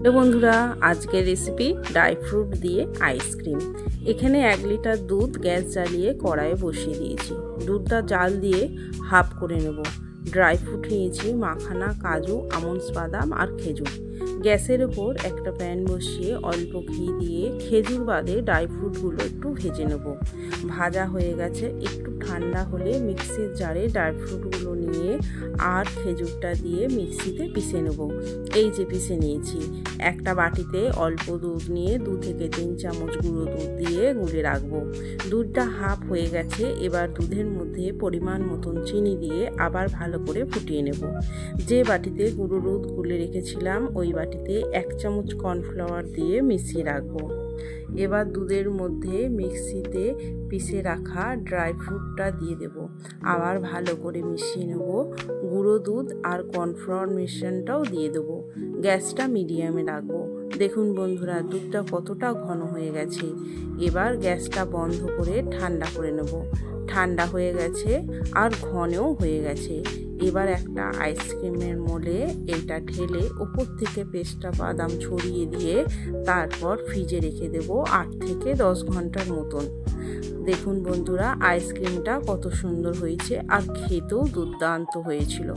তো বন্ধুরা, আজকের রেসিপি ড্রাই ফ্রুট দিয়ে আইসক্রিম। এখানে 1 লিটার দুধ গ্যাস জ্বালিয়ে কড়াইয়ে বসিয়ে দিয়েছি। দুধটা জাল দিয়ে হাফ করে নেব। ড্রাই ফ্রুট নিয়েছি মাখানা, কাজু, আমন্ডস, বাদাম আর খেজুর। গ্যাসের ওপর একটা প্যান বসিয়ে অল্প ঘি দিয়ে খেজুর বাদে ড্রাই ফ্রুটগুলো একটু ভেজে নেব। ভাজা হয়ে গেছে। একটু ঠান্ডা হলে মিক্সির জারে ড্রাই ফ্রুটগুলো নিয়ে আর খেজুরটা দিয়ে মিক্সিতে পিষে নেব। এই যে পিষে নিয়েছি। একটা বাটিতে অল্প দুধ নিয়ে 2 থেকে 3 চামচ গুঁড়ো দুধ দিয়ে গুলে রাখবো। দুধটা হাফ হয়ে গেছে। এবার দুধের মধ্যে পরিমাণ মতন চিনি দিয়ে আবার ভালো করে ফুটিয়ে নেব। যে বাটিতে গুঁড়ো দুধ গুলে রেখেছিলাম ওই বাটিতে 1 চামচ কর্নফ্লাওয়ার দিয়ে মিশিয়ে রাখবো। এবার দুধের মধ্যে মিক্সিতে পিষে রাখা ড্রাই ফ্রুটটা দিয়ে দেব। আবার ভালো করে মিশিয়ে নেব। গুঁড়ো দুধ আর কর্নফ্লাওয়ার মিশ্রণটাও দিয়ে দেবো। গ্যাসটা মিডিয়ামে রাখবো। দেখুন বন্ধুরা, দুধটা কতটা ঘন হয়ে গেছে। এবার গ্যাসটা বন্ধ করে ঠান্ডা করে নেব। ঠান্ডা হয়ে গেছে আর ঘনও হয়ে গেছে। এবার একটা আইসক্রিমের মোলে এটা ঢেলে উপর থেকে পেস্তা বাদাম ছড়িয়ে দিয়ে তারপর ফ্রিজে রেখে দেব 8 থেকে 10 ঘন্টার মতন। দেখুন বন্ধুরা, আইসক্রিমটা কত সুন্দর হয়েছে আর খেতেও দুর্দান্ত হয়েছিল।